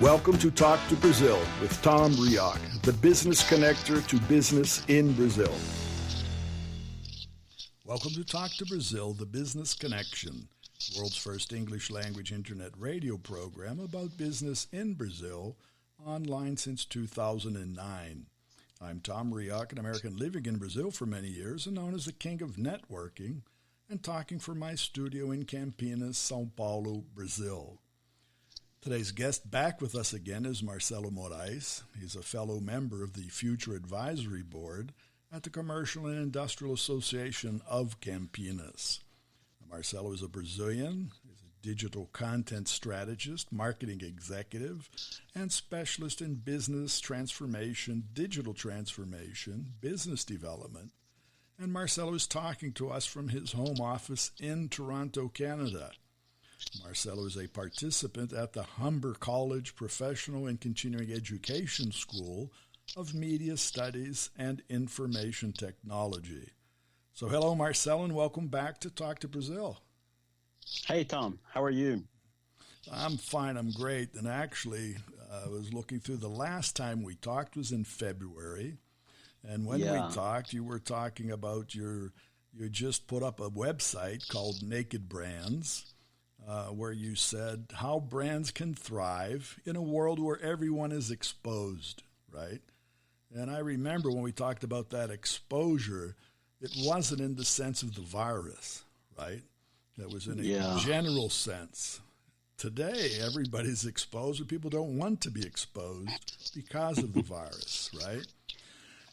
Welcome to Talk to Brazil with Tom Reaoch, the business connector to business in Brazil. Welcome to Talk to Brazil, the business connection, world's first English language internet radio program about business in Brazil, online since 2009. I'm Tom Reaoch, an American living in Brazil for many years and known as the king of networking, and talking from my studio in Campinas, São Paulo, Brazil. Today's guest back with us again is Marcelo Moraes. He's a fellow member of the Future Advisory Board at the Commercial and Industrial Association of Campinas. Marcelo is a Brazilian. He's a digital content strategist, marketing executive, and specialist in business transformation, digital transformation, business development. And Marcelo is talking to us from his home office in Toronto, Canada. Marcelo is a participant at the Humber College Professional and Continuing Education School of Media Studies and Information Technology. So hello, Marcelo, and welcome back to Talk to Brazil. Hey, Tom. How are you? I'm fine. I'm great. And actually, I was looking through the last time we talked was in February. And when we talked, you were talking about you just put up a website called Naked Brands, where you said how brands can thrive in a world where everyone is exposed, right? And I remember when we talked about that exposure, it wasn't in the sense of the virus, right? That was in a general sense. Today, everybody's exposed, and people don't want to be exposed because of the virus, right?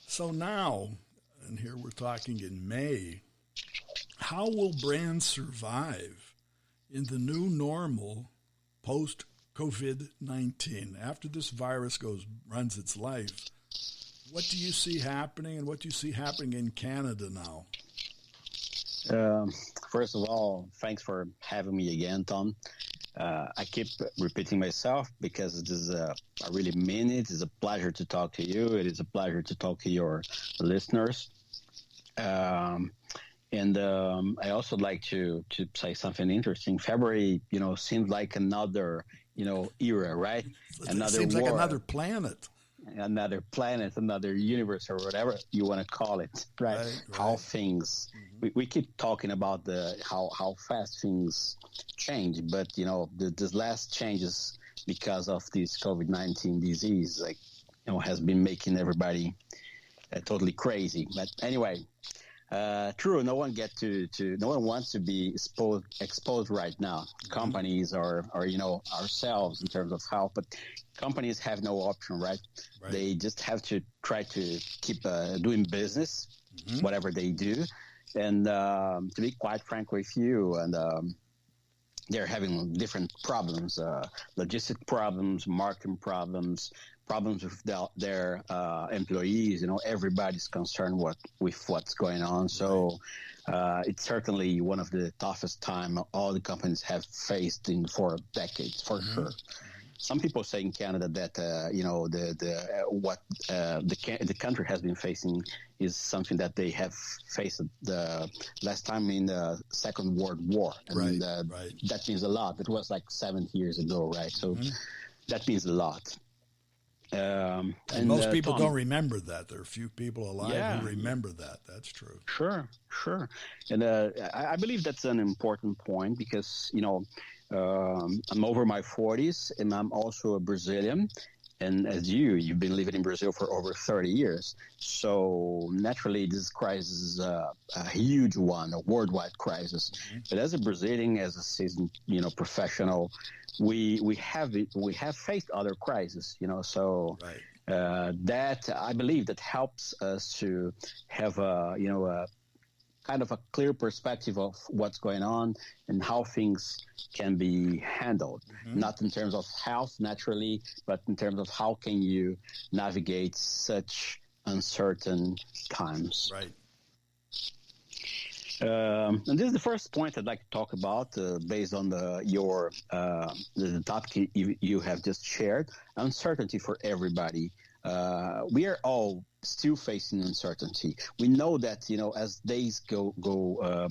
So now, and here we're talking in May, how will brands survive in the new normal post-COVID-19? After this virus runs its life, what do you see happening, and what do you see happening in Canada now? First of all, thanks for having me again, Tom. I keep repeating myself because it is I really mean it. It's a pleasure to talk to you. It is a pleasure to talk to your listeners. And I also like to say something interesting. February, seemed like another, era, right? It seems war, like another planet. Another planet, another universe, or whatever you want to call it, right? How things, we keep talking about how fast things change, but, this last changes because of this COVID-19 disease, has been making everybody totally crazy. But anyway, true. No one wants to be exposed right now. Companies or ourselves in terms of health, but companies have no option, right? They just have to try to keep doing business, whatever they do. And to be quite frank with you, and they're having different problems, logistic problems, marketing problems with their employees. Everybody's concerned with what's going on. So it's certainly one of the toughest time all the companies have faced for decades, for sure. Some people say in Canada that the country has been facing is something that they have faced the last time in the Second World War, and that means a lot. It was like 7 years ago, right? So that means a lot. And most people don't remember that. There are few people alive who remember that. That's true. Sure. And I believe that's an important point because, I'm over my 40s and I'm also a Brazilian. And as you've been living in Brazil for over 30 years. So naturally, this crisis is a huge one, a worldwide crisis. But as a Brazilian, as a seasoned, professional, we have faced other crises, so that I believe that helps us to have a kind of a clear perspective of what's going on and how things can be handled, not in terms of health naturally, but in terms of how can you navigate such uncertain times. Right. And this is the first point I'd like to talk about based on the topic you have just shared, uncertainty for everybody. We are all still facing uncertainty. We know that, as days go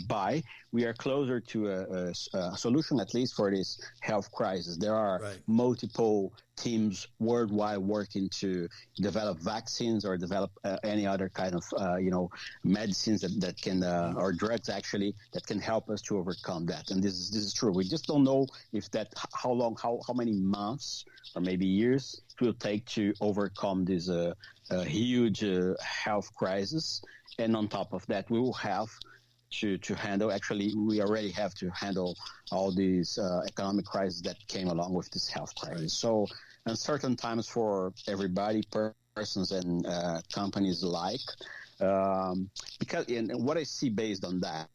by, we are closer to a solution, at least for this health crisis. There are multiple teams worldwide working to develop vaccines or develop any other kind of, medicines that can, or drugs actually, that can help us to overcome that. And this is true. We just don't know if that, how long, how many months or maybe years it will take to overcome this huge health crisis. And on top of that, we will have to handle, actually, we already have to handle all these economic crises that came along with this health crisis. So uncertain times for everybody, persons and companies alike. Because what I see based on that,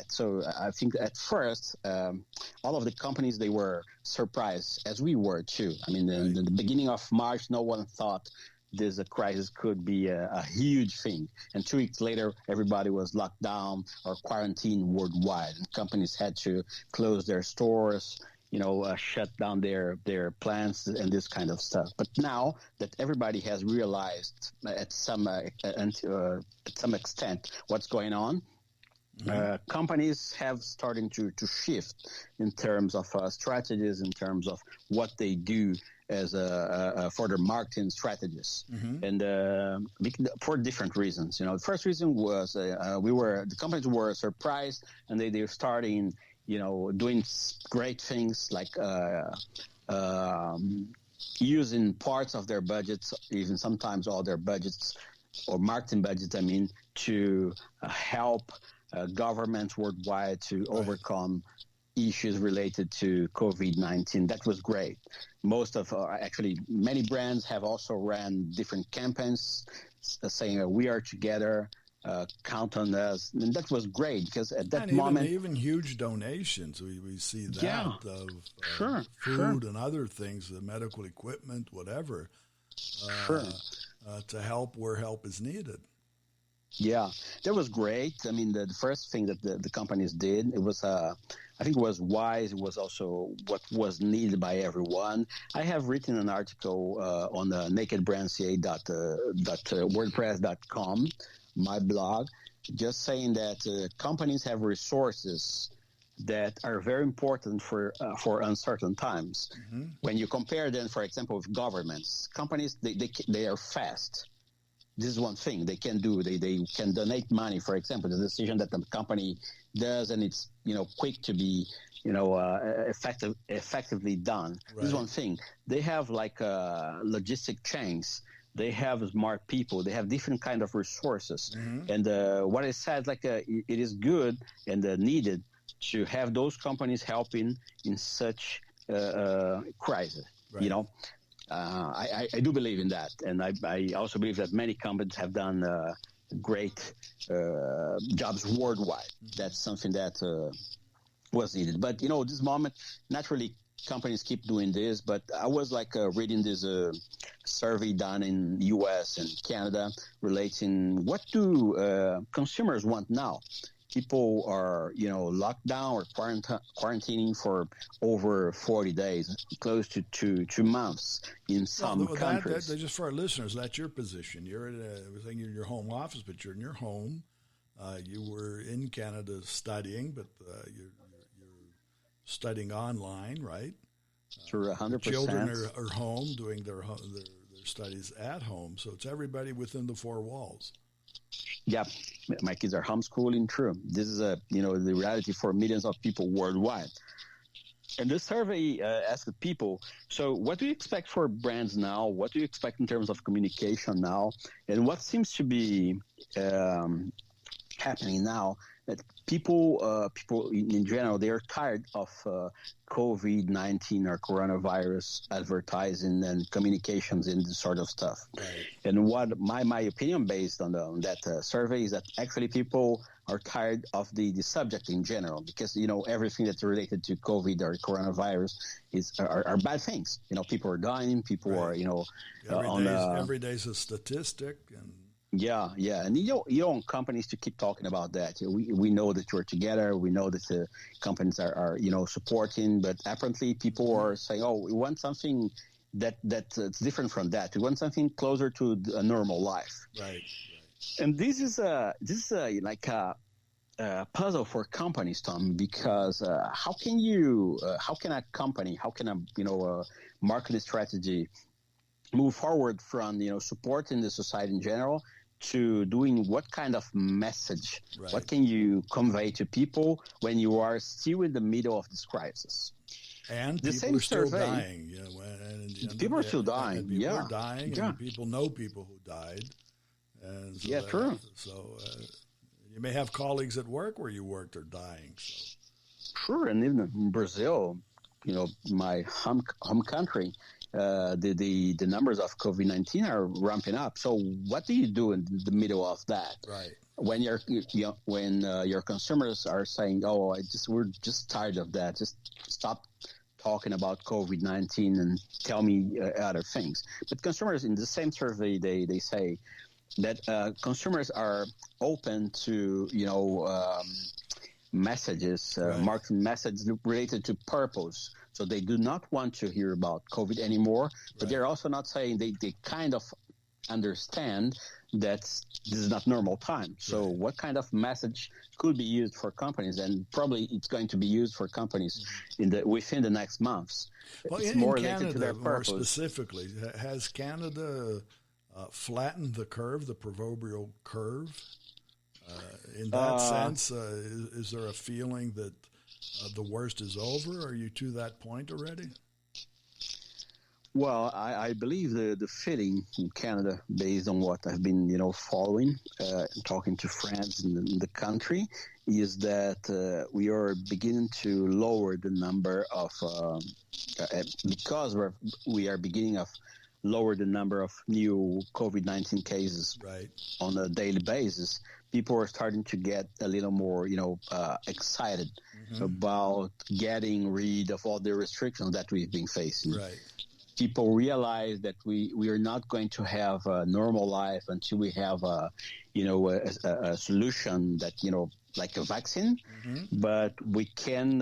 so I think at first, all of the companies, they were surprised, as we were too. I mean, in the beginning of March, no one thought this crisis could be a huge thing. And 2 weeks later, everybody was locked down or quarantined worldwide. And companies had to close their stores, shut down their plants and this kind of stuff. But now that everybody has realized at some extent what's going on, companies have started to shift in terms of strategies, in terms of what they do as for their marketing strategies, and for different reasons. The first reason was the companies were surprised, and they're starting, doing great things like using parts of their budgets, even sometimes all their budgets or marketing budgets, to help governments worldwide to overcome issues related to COVID-19. That was great. Many brands have also ran different campaigns saying we are together, count on us. And that was great because at that moment... Even huge donations, we see that of food and other things, the medical equipment, whatever, to help where help is needed. Yeah, that was great. I mean, the first thing that the companies did, it was, I think it was wise. It was also what was needed by everyone. I have written an article on the nakedbrandca.wordpress.com, my blog, just saying that companies have resources that are very important for uncertain times. When you compare them, for example, with governments, companies, they are fast. This is one thing they can do. They can donate money, for example, the decision that the company does, and it's quick to be effectively done. Right. This is one thing. They have like logistic chains. They have smart people. They have different kind of resources. And what I said, it is good and needed to have those companies helping in such crisis. Right. I do believe in that, and I also believe that many companies have done great jobs worldwide. That's something that was needed. But this moment, naturally, companies keep doing this. But I was reading this survey done in U.S. and Canada relating what do consumers want now. People are, locked down or quarantining for over 40 days, close to 2 months in some countries. That, just for our listeners, that's your position. You're in your home office, but you're in your home. You were in Canada studying, but you're studying online, right? Sure, 100%. Children are home doing their studies at home, so it's everybody within the four walls. Yeah, my kids are homeschooling. True, this is the reality for millions of people worldwide. And this survey asked people, so what do you expect for brands now? What do you expect in terms of communication now? And what seems to be happening now? That people in general, they are tired of COVID-19 or coronavirus advertising and communications and this sort of stuff. Right. And what my opinion based on that survey is that actually people are tired of the subject in general, because everything that's related to COVID or coronavirus are bad things. People are dying, people are every day's a statistic. And yeah, and you want companies to keep talking about that. We know that you're together. We know that the companies are supporting, but apparently people are saying, "Oh, we want something it's different from that. We want something closer to a normal life. Right. And this is like a puzzle for companies, Tom, because how can a company, how can a marketing strategy move forward from supporting the society in general to doing what kind of message? Right. What can you convey to people when you are still in the middle of this crisis? And the people are still dying. People are still dying. And people are dying, and people know people who died. And so true. So you may have colleagues at work where you worked are dying. So. Sure, and even in Brazil, my home country, the numbers of COVID-19 are ramping up. So what do you do in the middle of that? Right. When your consumers are saying, "Oh, we're just tired of that. Just stop talking about COVID-19 and tell me other things." But consumers in the same survey, they say that consumers are open to messages, right. marketing messages related to purpose. So they do not want to hear about COVID anymore, but right. they're also not saying they kind of understand that this is not normal time. So right. what kind of message could be used for companies? And probably it's going to be used for companies within the next months. Well, it's in more Canada, related to their purpose. More specifically, has Canada flattened the curve, the proverbial curve? In that sense, is there a feeling that the worst is over? Are you to that point already? Well, I believe the feeling in Canada, based on what I've been, following, talking to friends in the country, is that we are beginning to lower the number of, because we are beginning of lower the number of new COVID-19 cases right. on a daily basis. People are starting to get a little more, excited about getting rid of all the restrictions that we've been facing. Right. People realize that we are not going to have a normal life until we have a solution that, like a vaccine, but we can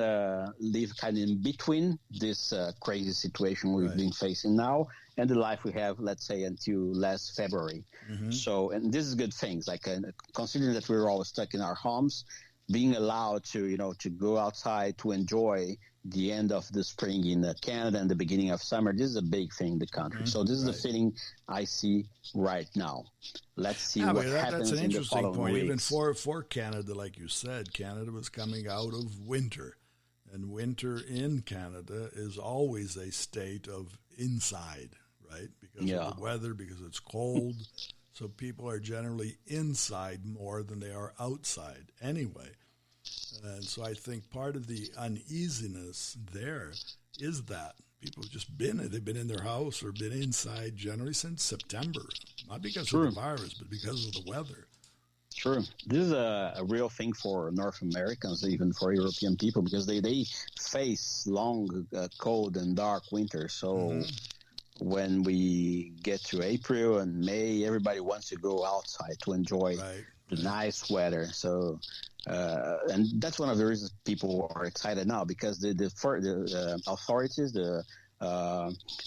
live kind of in between this crazy situation we've right. been facing now and the life we have, let's say, until last February. So, and this is good things, like considering that we're all stuck in our homes, being allowed to go outside to enjoy the end of the spring in Canada and the beginning of summer. This is a big thing in the country. So this is the feeling I see right now. Let's see what happens that's an in the interesting following point. weeks. Even for Canada, like you said, Canada was coming out of winter. And winter in Canada is always a state of inside, right? Because of the weather, because it's cold. So people are generally inside more than they are outside anyway. And so I think part of the uneasiness there is that people have just they've been in their house or been inside generally since September, not because of the virus, but because of the weather. Sure. This is a real thing for North Americans, even for European people, because they face long, cold and dark winters. So when we get to April and May, everybody wants to go outside to enjoy the nice weather. So, and that's one of the reasons people are excited now, because the authorities, the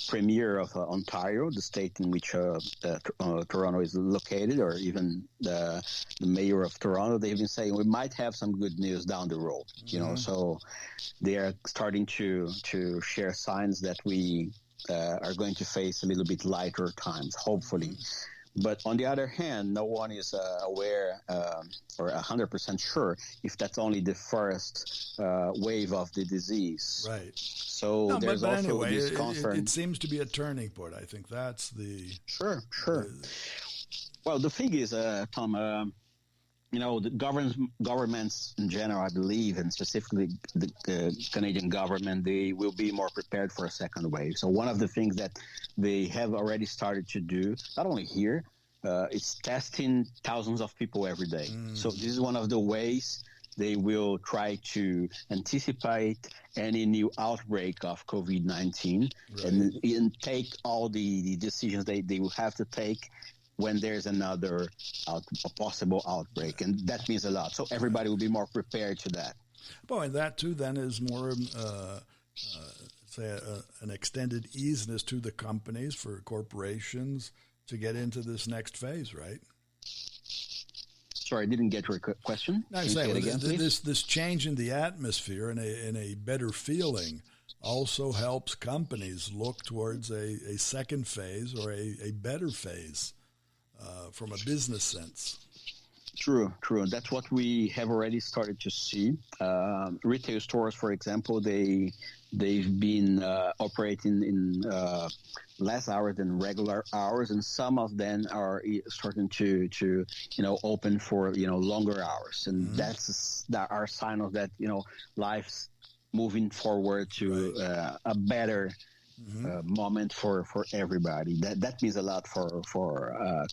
Premier of Ontario, the state in which Toronto is located, or even the mayor of Toronto, they've been saying we might have some good news down the road. So they are starting to share signs that we are going to face a little bit lighter times, hopefully. But on the other hand, no one is aware or 100% sure if that's only the first wave of the disease. Right. So there's but also anyway, this concern. It seems to be a turning point. I think that's the... Sure. Well, the thing is, Tom, the governments in general, I believe, and specifically the Canadian government, they will be more prepared for a second wave. So one of the things that they have already started to do, not only here, is testing thousands of people every day. So this is one of the ways they will try to anticipate any new outbreak of COVID-19 and take all the decisions they will have to take when there's another possible outbreak. And that means a lot. So everybody will be more prepared to that. Well, and that too then is more, it's say, an extended easiness to the companies for corporations to get into this next phase, right? Sorry, I didn't get your question. No, I'm saying this change in the atmosphere and a better feeling also helps companies look towards a second phase or a better phase from a business sense. True. That's what we have already started to see. Retail stores, for example, they've been operating in less hours than regular hours, and some of them are starting to open for longer hours, and that's our sign of that life's moving forward to a better moment for everybody. That means a lot for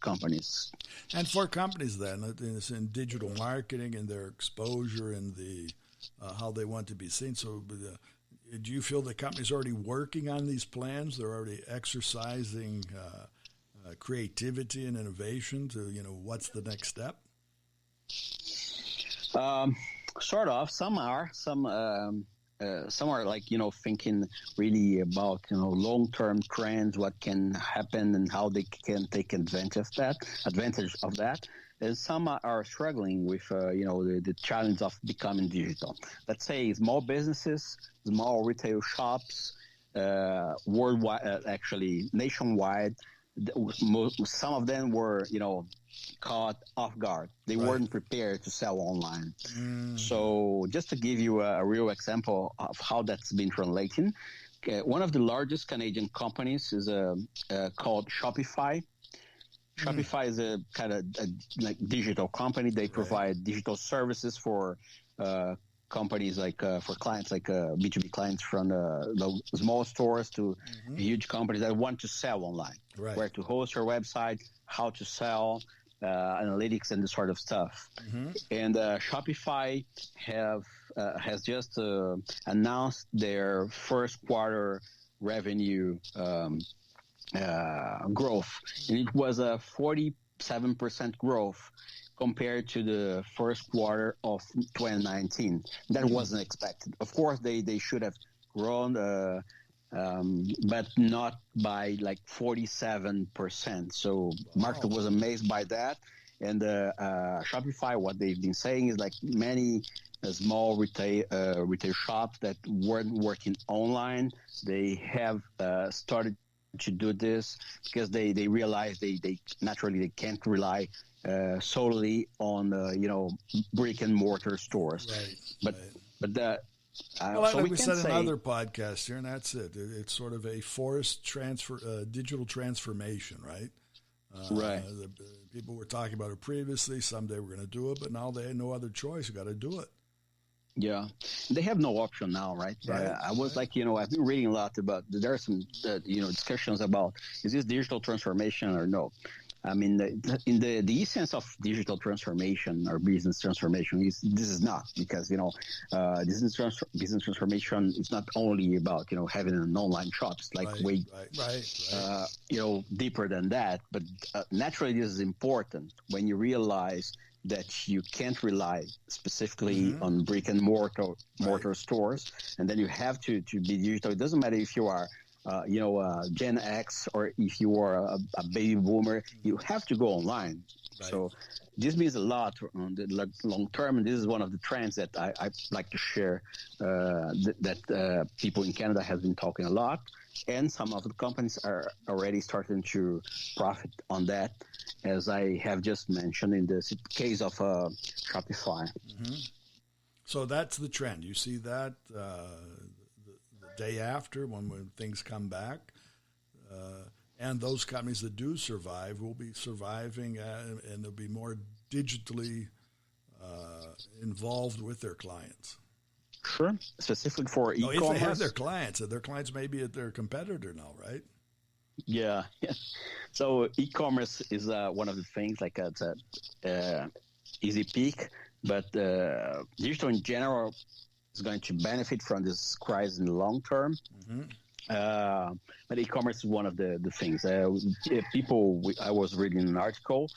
companies. And for companies, then, it's in digital marketing and their exposure and the how they want to be seen. So, do you feel the companies are already working on these plans? They're already exercising creativity and innovation to what's the next step? Sort of. Some are. Some are like thinking really about long-term trends, what can happen, and how they can take advantage of that. And some are struggling with the challenge of becoming digital. Let's say small businesses, small retail shops, worldwide, actually nationwide. Some of them were caught off guard. They weren't prepared to sell online. So just to give you a real example of how that's been translating, one of the largest Canadian companies is called Shopify. Shopify is a kind of like digital company. They provide digital services for companies like for clients like B2B clients from the small stores to huge companies that want to sell online, where to host your website, how to sell, analytics and this sort of stuff. And Shopify has just announced their first quarter revenue growth, and it was a 47% growth compared to the first quarter of 2019. That wasn't expected. Of course, they should have grown, but not by like 47%. So market was amazed by that. And Shopify, what they've been saying is like many small retail shops that weren't working online, they have started to do this because they realize they naturally they can't rely solely on brick and mortar stores. But that so we said in other podcasts here, and that's it. It's sort of a forced digital transformation, right? The people were talking about it previously. Someday we're going to do it, but now they had no other choice. You got to do it. Yeah, they have no option now, right? I was like, I've been reading a lot about. There are some, discussions about is this digital transformation or no. I mean, in the essence of digital transformation or business transformation, this is not, because business transformation is not only about having an online shop. It's like deeper than that. But naturally, this is important when you realize that you can't rely specifically on brick and mortar stores, and then you have to be digital. It doesn't matter if you are Gen X or if you are a baby boomer, you have to go online. So this means a lot on the long term, and this is one of the trends that I like to share that people in Canada have been talking a lot, and some of the companies are already starting to profit on that, as I have just mentioned in the case of Shopify. So that's the trend. You see that the day after when things come back, and those companies that do survive will be surviving, and they'll be more digitally involved with their clients. Sure, specifically for e-commerce. If they have their clients may be at their competitor now, right? Yeah. So e-commerce is one of the things, like it's a easy peak, but digital in general is going to benefit from this crisis in the long term. But e-commerce is one of the things. I was reading an article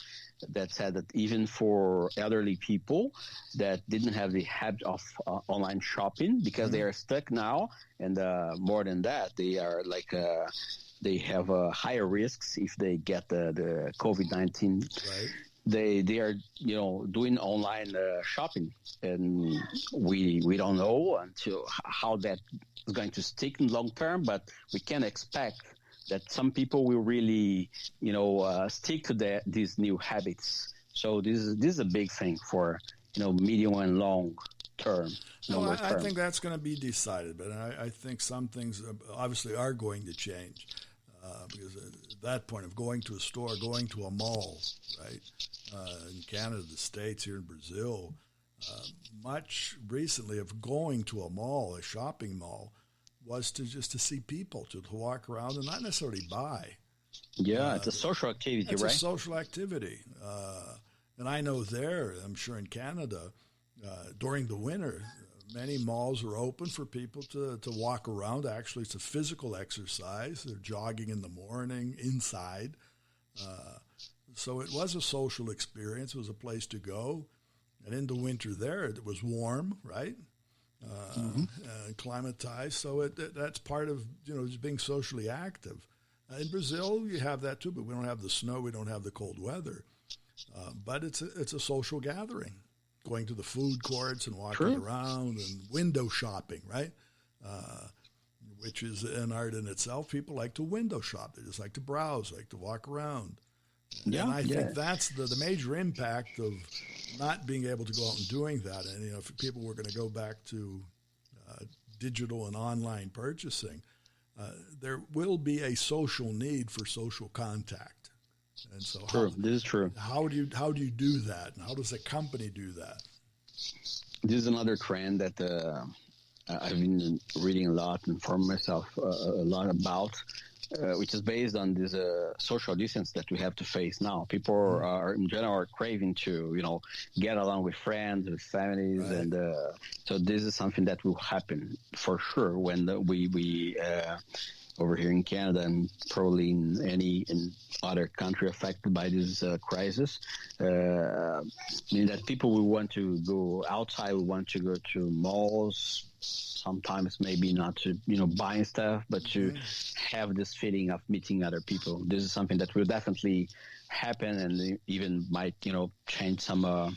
that said that even for elderly people that didn't have the habit of online shopping, because they are stuck now, and more than that, they are like they have higher risks if they get the COVID-19. Right. They are doing online shopping, and we don't know until how that is going to stick in long term, but we can expect that some people will really stick to these new habits. So this is a big thing for medium and long term. I think that's going to be decided, but I think some things obviously are going to change. Because at that point of going to a store, going to a mall, right? In Canada, the States, here in Brazil, much recently of going to a mall, a shopping mall, was just to see people, to walk around and not necessarily buy. Yeah, it's a social activity, right? It's a social activity. And I know I'm sure in Canada, during the winter, many malls are open for people to walk around. Actually, it's a physical exercise. They're jogging in the morning inside. So it was a social experience. It was a place to go. And in the winter there, it was warm, right? Climatized. So that's part of, just being socially active. In Brazil, you have that too, but we don't have the snow. We don't have the cold weather. But it's a social gathering. Going to the food courts and walking around and window shopping, right? Which is an art in itself. People like to window shop. They just like to browse, like to walk around. Yeah, and I think that's the major impact of not being able to go out and doing that. And, if people were going to go back to digital and online purchasing, there will be a social need for social contact. And so this is true. How do you do that? And how does a company do that? This is another trend that I've been reading a lot and informing myself a lot about, which is based on this social distance that we have to face now. People are in general are craving to get along with friends, with families, right. And so this is something that will happen for sure when we over here in Canada and probably in other country affected by this crisis, mean that people will want to go outside, will want to go to malls, sometimes maybe not to, buying stuff, but to have this feeling of meeting other people. This is something that will definitely happen and even might, change some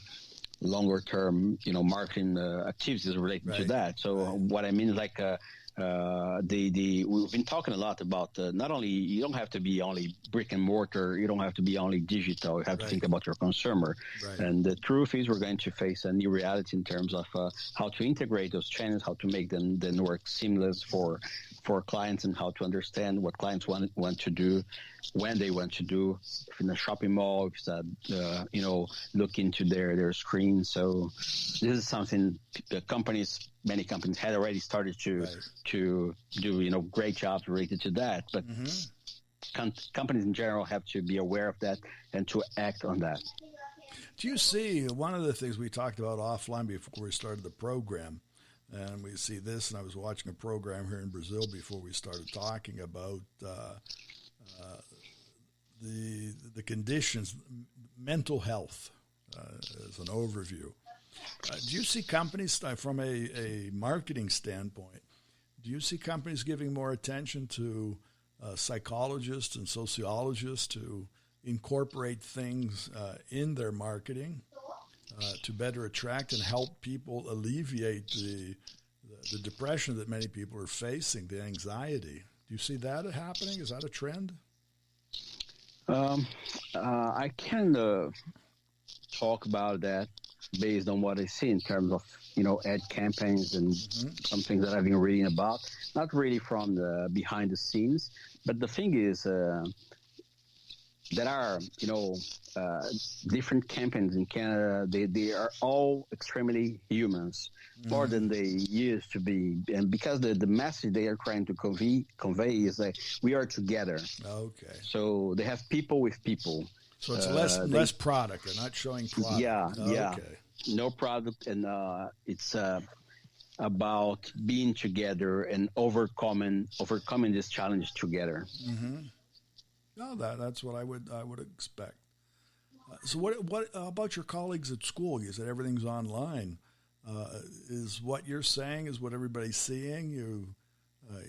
longer term, marketing activities related to that. So what I mean is like, we've been talking a lot about not only you don't have to be only brick and mortar, you don't have to be only digital, you have to think about your consumer. And the truth is we're going to face a new reality in terms of how to integrate those channels, how to make them work seamless for clients, and how to understand what clients want to do, when they want to do, if in a shopping mall, if it's look into their screen. So this is something many companies had already started to do great jobs related to that, but companies in general have to be aware of that and to act on that. Do you see one of the things we talked about offline before we started the program, and we see this, and I was watching a program here in Brazil before we started talking about the conditions, mental health as an overview. Do you see companies, from a marketing standpoint, do you see companies giving more attention to psychologists and sociologists to incorporate things in their marketing to better attract and help people alleviate the depression that many people are facing, the anxiety? Do you see that happening? Is that a trend? I can talk about that based on what I see in terms of, ad campaigns and some things that I've been reading about, not really from the behind the scenes, but the thing is, there are, different campaigns in Canada. They are all extremely humans, more than they used to be. And because the message they are trying to convey is that we are together. Okay. So they have people with people. So it's less product. They're not showing product. Yeah. No product. And it's about being together and overcoming this challenge together. Mm-hmm. No, that's what I would expect. So what about your colleagues at school? You said everything's online. Is what you're saying is what everybody's seeing?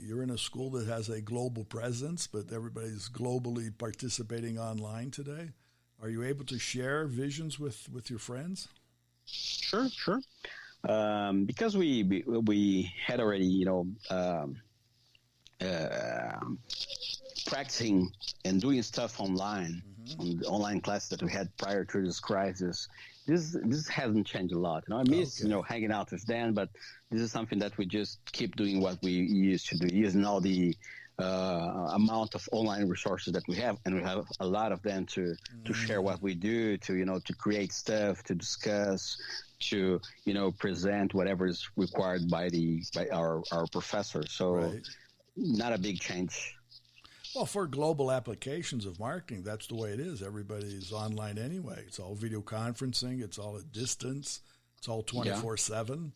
You're in a school that has a global presence, but everybody's globally participating online today. Are you able to share visions with your friends? Sure. Because we had already, practicing and doing stuff online, on the online classes that we had prior to this crisis. This hasn't changed a lot. I miss, hanging out with Dan, but this is something that we just keep doing what we used to do, using all the amount of online resources that we have, and we have a lot of them to share what we do, to create stuff, to discuss, to present whatever is required by our professors. So right. Not a big change. Well, for global applications of marketing, that's the way it is. Everybody's online anyway. It's all video conferencing. It's all at distance. It's all 24/7.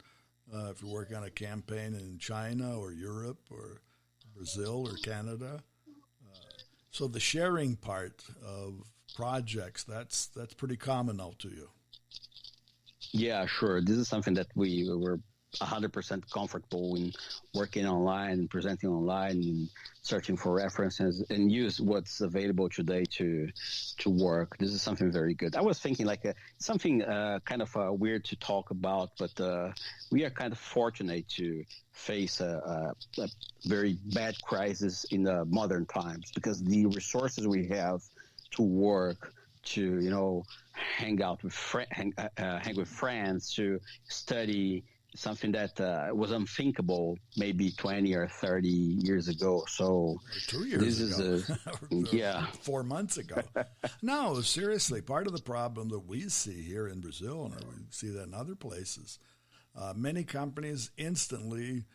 If you're working on a campaign in China or Europe or Brazil or Canada. So the sharing part of projects, that's pretty common now to you. Yeah, sure. This is something that we were 100% comfortable in working online, presenting online, and searching for references, and use what's available today to work. This is something very good. I was thinking something kind of weird to talk about, but we are kind of fortunate to face a very bad crisis in the modern times, because the resources we have to work, to hang out with hang with friends, to study, something that was unthinkable maybe 20 or 30 years ago. So 2 years ago. Yeah. 4 months ago. No, seriously, part of the problem that we see here in Brazil, and we see that in other places, many companies instantly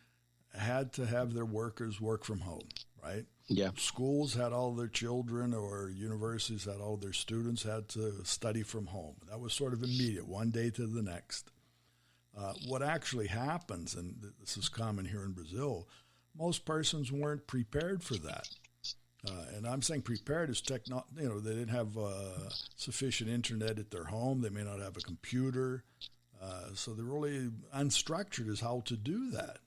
had to have their workers work from home, right? Yeah. Schools had all their children, or universities had all their students had to study from home. That was sort of immediate, one day to the next. What actually happens, and this is common here in Brazil, most persons weren't prepared for that. And I'm saying prepared as they didn't have sufficient internet at their home. They may not have a computer. So they're really unstructured as how to do that.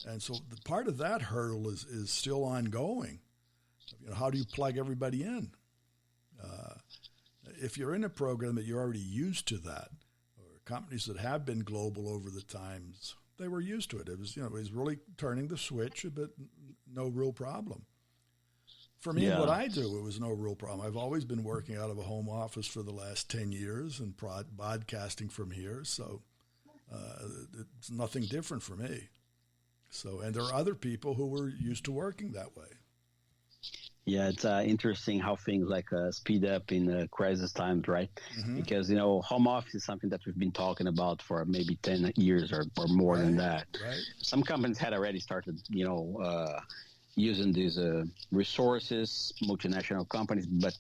And so the part of that hurdle is still ongoing. How do you plug everybody in? If you're in a program that you're already used to that, companies that have been global over the times, they were used to it. It was, it was really turning the switch, but no real problem. For me, what I do, it was no real problem. I've always been working out of a home office for the last 10 years and broadcasting from here. So it's nothing different for me. So, and there are other people who were used to working that way. Yeah, it's interesting how things speed up in crisis times, right? Mm-hmm. Because, home office is something that we've been talking about for maybe 10 years or more than that. Right. Some companies had already started, using these resources, multinational companies, but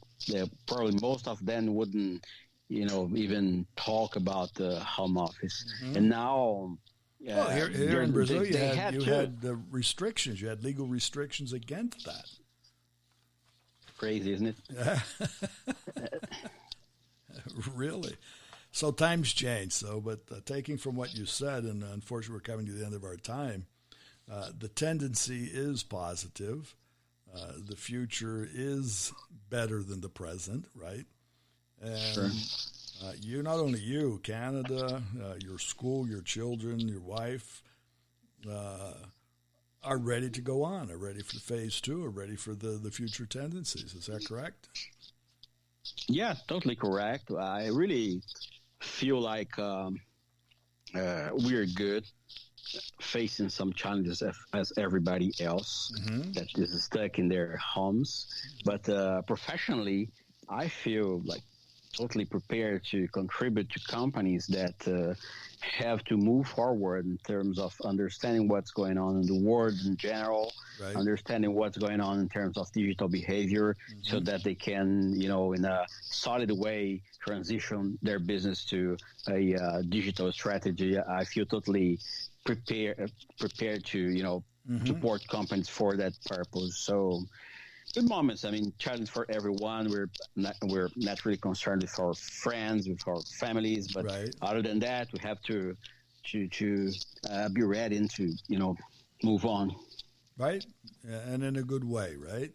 probably most of them wouldn't, even talk about the home office. Mm-hmm. And now... well, here in Brazil, you had the restrictions. You had legal restrictions against that. Crazy, isn't it? Yeah. Really. So times change. So, but taking from what you said, and unfortunately we're coming to the end of our time, the tendency is positive. The future is better than the present, right? And sure. Not only you, Canada, your school, your children, your wife, are ready to go on, are ready for phase 2, are ready for the future tendencies. Is that correct? Yeah, totally correct. I really feel like we're good, facing some challenges as everybody else that is stuck in their homes. But professionally, I feel like totally prepared to contribute to companies that have to move forward in terms of understanding what's going on in the world in general, right. Understanding what's going on in terms of digital behavior, so that they can, in a solid way, transition their business to a digital strategy. I feel totally prepared to support companies for that purpose. So good moments. I mean, challenge for everyone. We're naturally concerned with our friends, with our families, but other than that, we have to be ready and to move on. Right, and in a good way, right?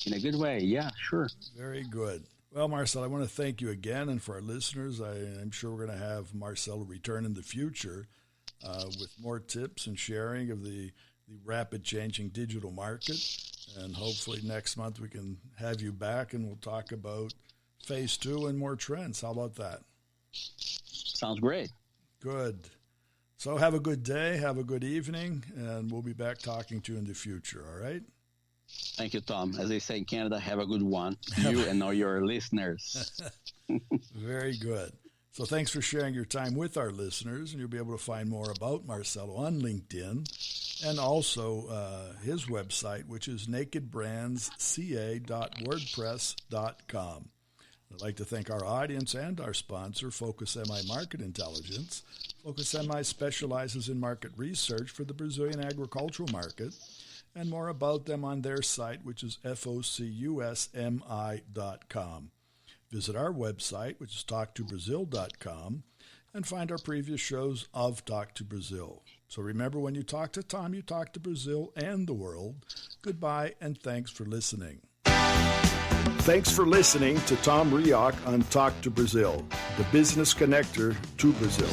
In a good way, yeah, sure. Very good. Well, Marcel, I want to thank you again, and for our listeners, I'm sure we're going to have Marcel return in the future with more tips and sharing of the rapid changing digital market. And hopefully next month we can have you back and we'll talk about phase 2 and more trends. How about that? Sounds great. Good. So have a good day, have a good evening, and we'll be back talking to you in the future, all right? Thank you, Tom. As they say in Canada, have a good one. You and all your listeners. Very good. So thanks for sharing your time with our listeners, and you'll be able to find more about Marcelo on LinkedIn and also his website, which is nakedbrandsca.wordpress.com. I'd like to thank our audience and our sponsor, Focus MI Market Intelligence. Focus MI specializes in market research for the Brazilian agricultural market, and more about them on their site, which is focusmi.com. Visit our website, which is talktobrazil.com, and find our previous shows of Talk to Brazil. So remember, when you talk to Tom, you talk to Brazil and the world. Goodbye, and thanks for listening. Thanks for listening to Tom Reaoch on Talk to Brazil, the business connector to Brazil.